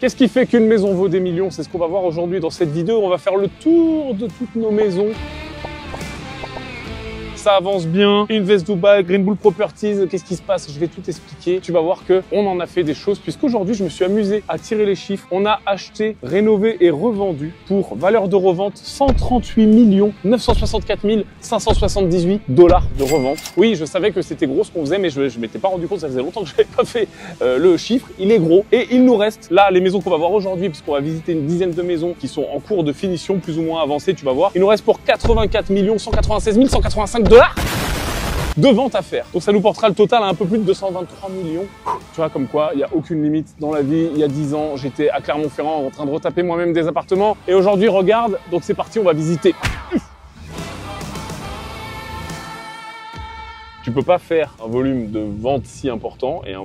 Qu'est-ce qui fait qu'une maison vaut des millions? C'est ce qu'on va voir aujourd'hui dans cette vidéo. On va faire le tour de toutes nos maisons. Ça avance bien. Invest Dubai, Green Bull Properties, qu'est-ce qui se passe? Je vais tout expliquer. Tu vas voir que on en a fait des choses puisqu'aujourd'hui, je me suis amusé à tirer les chiffres. On a acheté, rénové et revendu pour valeur de revente 138 964 578 $ de revente. Oui, je savais que c'était gros ce qu'on faisait, mais je m'étais pas rendu compte, ça faisait longtemps que je n'avais pas fait le chiffre. Il est gros et il nous reste là les maisons qu'on va voir aujourd'hui puisqu'on va visiter une dizaine de maisons qui sont en cours de finition, plus ou moins avancées, tu vas voir. Il nous reste pour 84 196 185 $ de vente à faire. Donc ça nous portera le total à un peu plus de 223 millions. Tu vois, comme quoi, il n'y a aucune limite dans la vie. Il y a 10 ans, j'étais à Clermont-Ferrand en train de retaper moi-même des appartements. Et aujourd'hui, regarde, donc c'est parti, on va visiter. Tu peux pas faire un volume de vente si important et un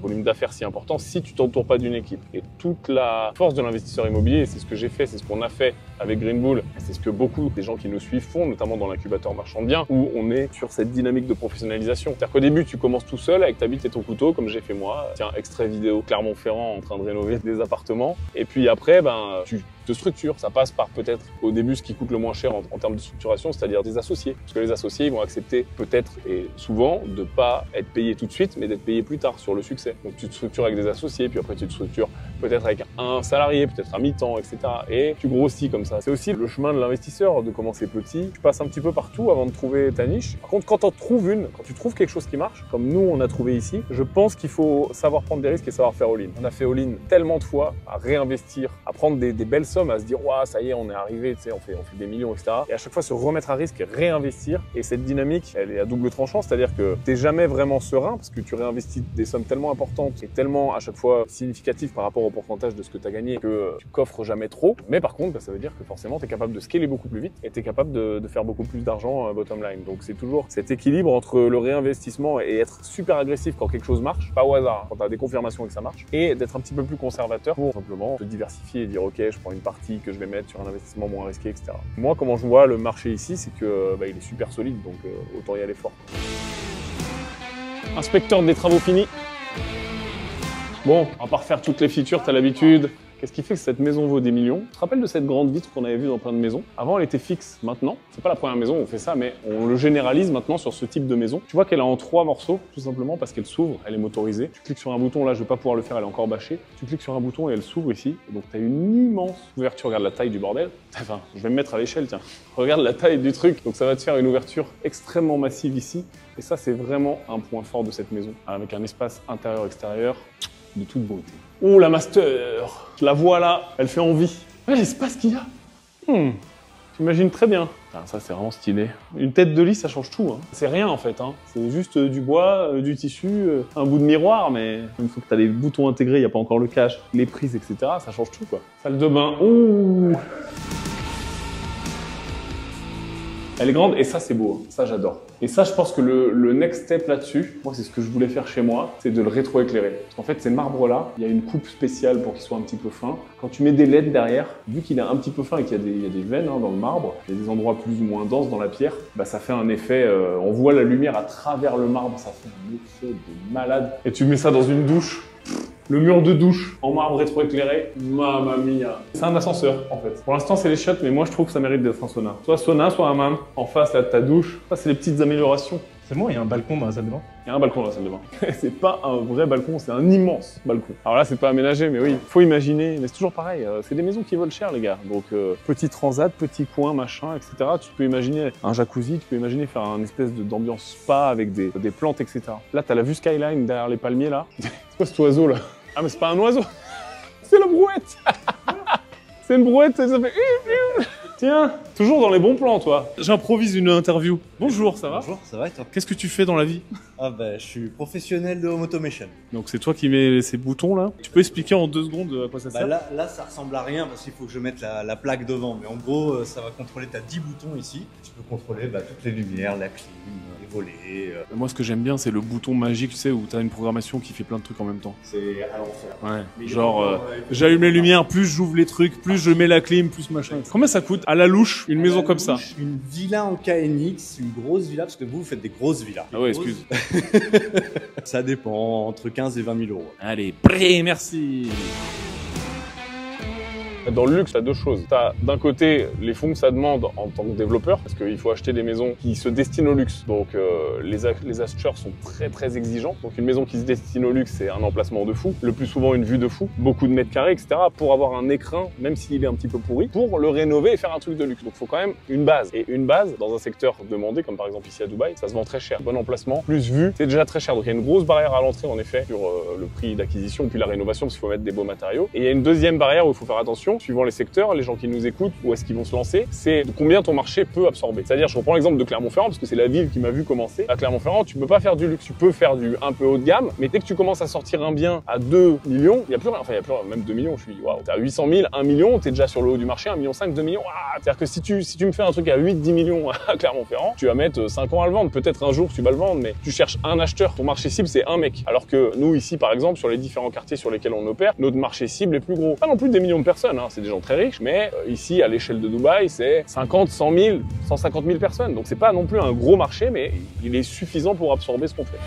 volume d'affaires si important si tu t'entoures pas d'une équipe. Et toute la force de l'investisseur immobilier, c'est ce que j'ai fait, c'est ce qu'on a fait avec Green Bull, c'est ce que beaucoup des gens qui nous suivent font, notamment dans l'incubateur marchand de biens, où on est sur cette dynamique de professionnalisation. C'est-à-dire qu'au début, tu commences tout seul avec ta bite et ton couteau, comme j'ai fait moi. Tiens, extrait vidéo Clermont-Ferrand en train de rénover des appartements. Et puis après, tu te structures. Ça passe par peut-être au début ce qui coûte le moins cher en termes de structuration, c'est-à-dire des associés. Parce que les associés, ils vont accepter peut-être et souvent de pas être payés tout de suite, mais d'être payés plus tard sur le succès. Donc tu te structures avec des associés, puis après tu te structures peut-être avec un salarié, peut-être un mi-temps, etc. Et tu grossis comme ça. C'est aussi le chemin de l'investisseur, de commencer petit. Tu passes un petit peu partout avant de trouver ta niche. Par contre, quand tu trouves quand tu trouves quelque chose qui marche, comme nous on a trouvé ici, je pense qu'il faut savoir prendre des risques et savoir faire all-in. On a fait all-in tellement de fois à réinvestir, à prendre des belles sommes, à se dire ouah, ça y est, on est arrivé, tu sais, on fait des millions, etc. Et à chaque fois se remettre à risque et réinvestir. Et cette dynamique, elle est à double tranchant, c'est-à-dire que t'es jamais vraiment serein parce que tu réinvestis des sommes tellement importantes et tellement à chaque fois significatives par rapport au pourcentage de ce que tu as gagné que tu coffres jamais trop. Mais par contre, ça veut dire que forcément, tu es capable de scaler beaucoup plus vite et tu es capable de faire beaucoup plus d'argent bottom line. Donc c'est toujours cet équilibre entre le réinvestissement et être super agressif quand quelque chose marche, pas au hasard, quand tu as des confirmations que ça marche, et d'être un petit peu plus conservateur pour simplement te diversifier et dire ok, je prends une partie que je vais mettre sur un investissement moins risqué, etc. Moi, comment je vois le marché ici, c'est que il est super solide, donc autant y aller fort. Inspecteur des travaux finis. Bon, on va pas refaire toutes les features, t'as l'habitude. Qu'est-ce qui fait que cette maison vaut des millions? Tu te rappelles de cette grande vitre qu'on avait vue dans plein de maisons? Avant, elle était fixe. Maintenant, c'est pas la première maison où on fait ça, mais on le généralise maintenant sur ce type de maison. Tu vois qu'elle est en 3 morceaux, tout simplement parce qu'elle s'ouvre, elle est motorisée. Tu cliques sur un bouton, là, je vais pas pouvoir le faire, elle est encore bâchée. Tu cliques sur un bouton et elle s'ouvre ici. Donc, tu as une immense ouverture. Regarde la taille du bordel. Enfin, je vais me mettre à l'échelle, tiens. Regarde la taille du truc. Donc, ça va te faire une ouverture extrêmement massive ici. Et ça, c'est vraiment un point fort de cette maison, avec un espace intérieur-extérieur de toute beauté. Oh, la master! Je la vois là, elle fait envie. Ouais, l'espace qu'il y a. J'imagine très bien. Ah, ça, c'est vraiment stylé. Une tête de lit, ça change tout. Hein. C'est rien, en fait. Hein. C'est juste du bois, du tissu, un bout de miroir, mais une fois que tu as les boutons intégrés, il n'y a pas encore le cache, les prises, etc., ça change tout, quoi. Salle de bain. Ouh! Elle est grande et ça c'est beau, hein. Ça j'adore. Et ça je pense que le next step là-dessus, moi c'est ce que je voulais faire chez moi, c'est de le rétro-éclairer. Parce qu'en fait ces marbres là, il y a une coupe spéciale pour qu'il soit un petit peu fin. Quand tu mets des LED derrière, vu qu'il est un petit peu fin et qu'il y a des veines dans le marbre, il y a des endroits plus ou moins denses dans la pierre, bah ça fait un effet, on voit la lumière à travers le marbre, ça fait un effet de malade. Et tu mets ça dans une douche. Le mur de douche en marbre rétro-éclairé, mamma mia. C'est un ascenseur en fait. Pour l'instant c'est les chiottes, mais moi je trouve que ça mérite d'être un sauna. Soit sauna, soit hammam. En face là de ta douche. Ça c'est les petites améliorations. C'est bon, il y a un balcon dans la salle de bain. Il y a un balcon dans la salle de bain. C'est pas un vrai balcon, c'est un immense balcon. Alors là c'est pas aménagé, mais oui, faut imaginer. Mais c'est toujours pareil, c'est des maisons qui volent cher les gars. Donc petit transat, petit coin, machin, etc. Tu peux imaginer un jacuzzi, tu peux imaginer faire un espèce d'ambiance spa avec des plantes, etc. Là t'as la vue skyline derrière les palmiers là. C'est quoi cet oiseau là? Ah mais c'est pas un oiseau, c'est la brouette. C'est une brouette, ça fait... Tiens, toujours dans les bons plans, toi. J'improvise une interview. Bonjour, ça va? Bonjour, ça va et toi? Qu'est-ce que tu fais dans la vie? Ah bah, je suis professionnel de home automation. Donc c'est toi qui mets ces boutons là? Tu peux expliquer en 2 secondes à quoi ça sert? Là, ça ressemble à rien parce qu'il faut que je mette la plaque devant. Mais en gros, ça va contrôler, t'as 10 boutons ici. Tu peux contrôler toutes les lumières, la clim, les volets. Moi, ce que j'aime bien, c'est le bouton magique, tu sais, où t'as une programmation qui fait plein de trucs en même temps. C'est à l'enfer. Ouais, mais genre, j'allume les lumières, plus j'ouvre les trucs, plus je mets la clim, plus machin. Combien ça coûte à la louche, une maison comme ça? Une villa en KNX, une grosse villa, parce que vous faites des grosses villas. Ah ouais, excuse. Ça dépend, entre 15 et 20 000 euros. Allez, prêt, merci. Dans le luxe, tu as deux choses. Tu as d'un côté les fonds que ça demande en tant que développeur, parce qu'il faut acheter des maisons qui se destinent au luxe. Donc les acheteurs sont très exigeants. Donc une maison qui se destine au luxe, c'est un emplacement de fou, le plus souvent une vue de fou, beaucoup de mètres carrés, etc. pour avoir un écrin, même s'il est un petit peu pourri, pour le rénover et faire un truc de luxe. Donc il faut quand même une base. Et une base, dans un secteur demandé, comme par exemple ici à Dubaï, ça se vend très cher. Bon emplacement, plus vue, c'est déjà très cher. Donc il y a une grosse barrière à l'entrée en effet sur le prix d'acquisition, puis la rénovation, parce qu'il faut mettre des beaux matériaux. Et il y a une deuxième barrière où il faut faire attention, suivant les secteurs, les gens qui nous écoutent, où est-ce qu'ils vont se lancer, c'est combien ton marché peut absorber. C'est-à-dire, je reprends l'exemple de Clermont-Ferrand, parce que c'est la ville qui m'a vu commencer. À Clermont-Ferrand, tu peux pas faire du luxe, tu peux faire du un peu haut de gamme, mais dès que tu commences à sortir un bien à 2 millions, il y a plus rien, enfin il y a plus rien, même 2 millions, je suis waouh, t'as 800 000, 1 million, t'es déjà sur le haut du marché, 1,5 million, 2 millions, c'est-à-dire que si tu me fais un truc à 8-10 millions à Clermont-Ferrand, tu vas mettre 5 ans à le vendre, peut-être un jour tu vas le vendre, mais tu cherches un acheteur, ton marché cible c'est un mec. Alors que nous ici par exemple, sur les différents quartiers sur lesquels on opère, notre marché cible est plus gros. Pas non plus des millions de personnes, hein, c'est des gens très riches, mais ici à l'échelle de Dubaï, c'est 50, 100 000, 150 000 personnes. Donc c'est pas non plus un gros marché, mais il est suffisant pour absorber ce qu'on fait.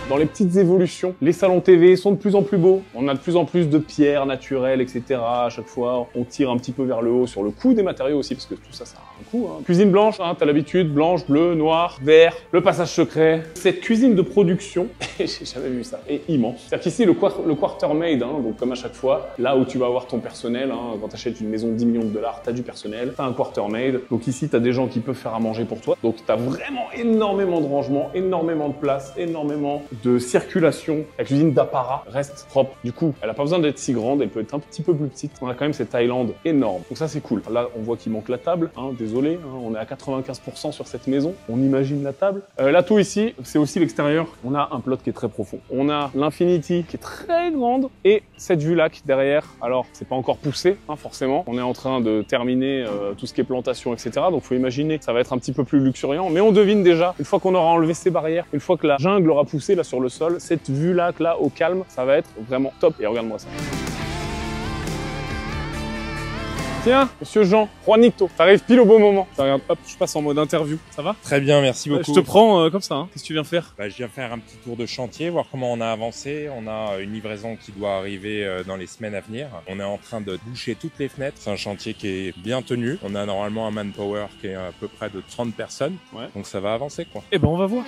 Dans les petites évolutions, les salons TV sont de plus en plus beaux. On a de plus en plus de pierres naturelles, etc. À chaque fois, on tire un petit peu vers le haut sur le coût des matériaux aussi, parce que tout ça, ça a un coût. Hein. Cuisine blanche, hein, t'as l'habitude, blanche, bleue, noire, vert, le passage secret. Cette cuisine de production, j'ai jamais vu ça, est immense. C'est-à-dire qu'ici, le quarter made, hein, donc comme à chaque fois, là où tu vas avoir ton personnel, hein, quand tu achètes une maison de 10 millions de dollars, t'as du personnel, t'as un quarter made. Donc ici, t'as des gens qui peuvent faire à manger pour toi. Donc t'as vraiment énormément de rangement, énormément de place, énormément de circulation. La cuisine d'apparat reste propre. Du coup, elle a pas besoin d'être si grande, elle peut être un petit peu plus petite. On a quand même cette Thaïlande énorme. Donc ça, c'est cool. Là, on voit qu'il manque la table. Hein, désolé, hein, on est à 95% sur cette maison. On imagine la table. L'atout ici, c'est aussi l'extérieur. On a un plot qui est très profond. On a l'Infinity qui est très grande et cette vue lac derrière. Alors, c'est pas encore poussé, hein, forcément. On est en train de terminer tout ce qui est plantation, etc. Donc, faut imaginer que ça va être un petit peu plus luxuriant. Mais on devine déjà, une fois qu'on aura enlevé ces barrières, une fois que la jungle aura poussé là sur le sol, cette vue là au calme, ça va être vraiment top. Et regarde-moi ça. Tiens, monsieur Jean, Juanito, t'arrives pile au bon moment. Regarde, hop, je passe en mode interview. Ça va? Très bien, merci beaucoup. Je te prends comme ça, hein. Qu'est-ce que tu viens faire? Je viens faire un petit tour de chantier, voir comment on a avancé. On a une livraison qui doit arriver dans les semaines à venir. On est en train de boucher toutes les fenêtres. C'est un chantier qui est bien tenu. On a normalement un manpower qui est à peu près de 30 personnes. Ouais. Donc ça va avancer, quoi. Eh ben, on va voir.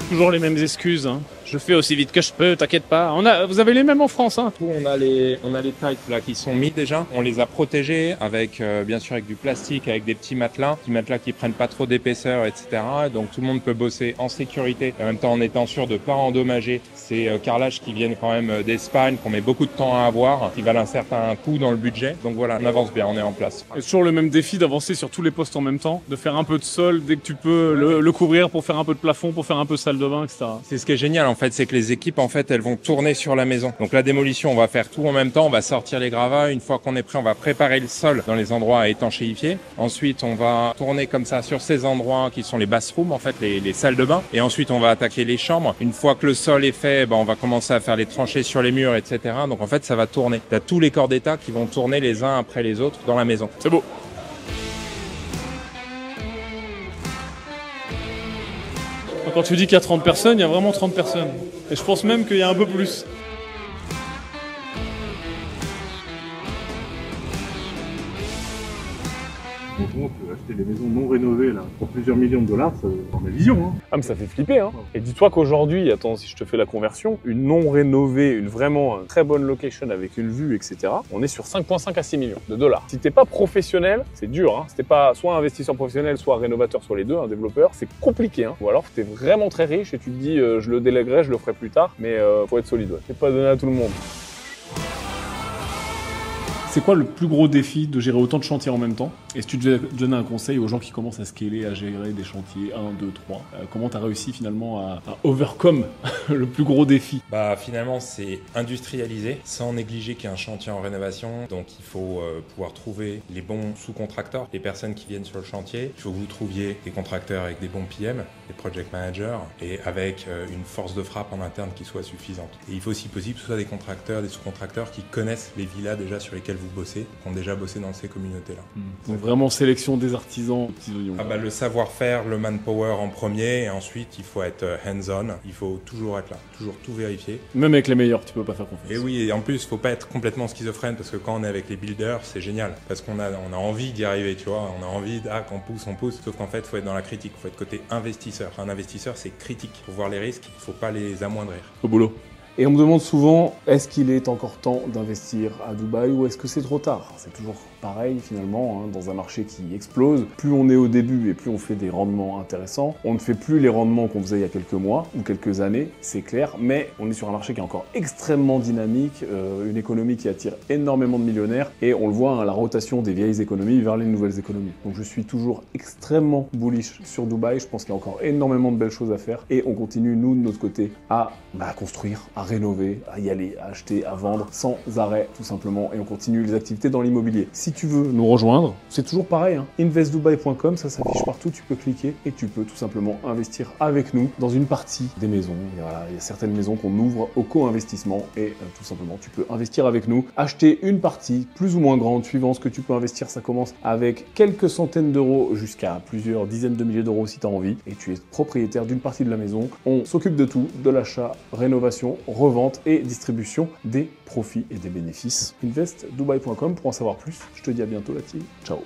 Toujours les mêmes excuses, hein. Je fais aussi vite que je peux, t'inquiète pas. Vous avez les mêmes en France, hein. On a les tailles là qui sont mis déjà. On les a protégés avec, bien sûr, avec du plastique, avec des petits matelas qui prennent pas trop d'épaisseur, etc. Donc tout le monde peut bosser en sécurité, en même temps en étant sûr de pas endommager ces carrelages qui viennent quand même d'Espagne, qu'on met beaucoup de temps à avoir, qui valent un certain coût dans le budget. Donc voilà, on avance bien, on est en place. C'est toujours le même défi d'avancer sur tous les postes en même temps, de faire un peu de sol dès que tu peux, le couvrir pour faire un peu de plafond, pour faire un peu salle de bain, etc. C'est ce qui est génial en fait, c'est que les équipes en fait elles vont tourner sur la maison. Donc la démolition, on va faire tout en même temps, on va sortir les gravats. Une fois qu'on est prêt, on va préparer le sol dans les endroits à étanchéifier. Ensuite, on va tourner comme ça sur ces endroits qui sont les bathrooms, en fait les salles de bain. Et ensuite, on va attaquer les chambres. Une fois que le sol est fait, on va commencer à faire les tranchées sur les murs, etc. Donc en fait, ça va tourner. T'as tous les corps d'état qui vont tourner les uns après les autres dans la maison. C'est beau. Quand tu dis qu'il y a 30 personnes, il y a vraiment 30 personnes. Et je pense même qu'il y a un peu plus. On peut acheter des maisons non rénovées là, pour plusieurs millions de dollars, ça dans ma vision. Hein. Ah mais ça fait flipper hein. Et dis-toi qu'aujourd'hui, attends, si je te fais la conversion, une non rénovée, une vraiment très bonne location avec une vue, etc. On est sur 5,5 à 6 millions de dollars. Si t'es pas professionnel, c'est dur. Hein. Si t'es pas soit investisseur professionnel, soit rénovateur, soit les deux, un développeur, c'est compliqué. Hein. Ou alors t'es vraiment très riche et tu te dis je le délèguerai, je le ferai plus tard, mais faut être solide. Ouais. C'est pas donné à tout le monde. C'est quoi le plus gros défi de gérer autant de chantiers en même temps? Et si tu devais donner un conseil aux gens qui commencent à scaler, à gérer des chantiers 1, 2, 3, comment tu as réussi finalement à overcome le plus gros défi? Finalement, c'est industrialiser sans négliger qu'il y a un chantier en rénovation. Donc il faut pouvoir trouver les bons sous-contracteurs, les personnes qui viennent sur le chantier. Il faut que vous trouviez des contracteurs avec des bons PM, des project managers, et avec une force de frappe en interne qui soit suffisante. Et il faut, si possible, que ce soit des contracteurs, des sous-contracteurs qui connaissent les villas déjà sur lesquelles vous vous bossez, qui ont déjà bossé dans ces communautés-là. Donc vraiment sélection des artisans, petits oignons. Ah bah, le savoir-faire, le manpower en premier, et ensuite il faut être hands-on, il faut toujours être là, toujours tout vérifier. Même avec les meilleurs, tu peux pas faire confiance. Et oui, et en plus, faut pas être complètement schizophrène, parce que quand on est avec les builders, c'est génial, parce qu'on a envie d'y arriver, tu vois, on a envie qu'on pousse, sauf qu'en fait, faut être dans la critique, faut être côté investisseur. Un investisseur, c'est critique, faut voir les risques, il faut pas les amoindrir. Au boulot. Et on me demande souvent, est-ce qu'il est encore temps d'investir à Dubaï ou est-ce que c'est trop tard? C'est toujours pareil finalement, hein, dans un marché qui explose. Plus on est au début et plus on fait des rendements intéressants. On ne fait plus les rendements qu'on faisait il y a quelques mois ou quelques années, c'est clair, mais on est sur un marché qui est encore extrêmement dynamique, une économie qui attire énormément de millionnaires et on le voit, hein, la rotation des vieilles économies vers les nouvelles économies. Donc je suis toujours extrêmement bullish sur Dubaï, je pense qu'il y a encore énormément de belles choses à faire et on continue, nous, de notre côté, à construire, à rénover, à y aller, à acheter, à vendre, sans arrêt, tout simplement, et on continue les activités dans l'immobilier. Si tu veux nous rejoindre, c'est toujours pareil, hein. Investdubai.com, ça s'affiche partout, tu peux cliquer et tu peux tout simplement investir avec nous dans une partie des maisons. Et voilà, il y a certaines maisons qu'on ouvre au co-investissement et tout simplement, tu peux investir avec nous, acheter une partie plus ou moins grande, suivant ce que tu peux investir. Ça commence avec quelques centaines d'euros jusqu'à plusieurs dizaines de milliers d'euros si tu as envie, et tu es propriétaire d'une partie de la maison. On s'occupe de tout, de l'achat, rénovation, revente et distribution des profits et des bénéfices. Investdubai.com pour en savoir plus. Je te dis à bientôt la team. Ciao.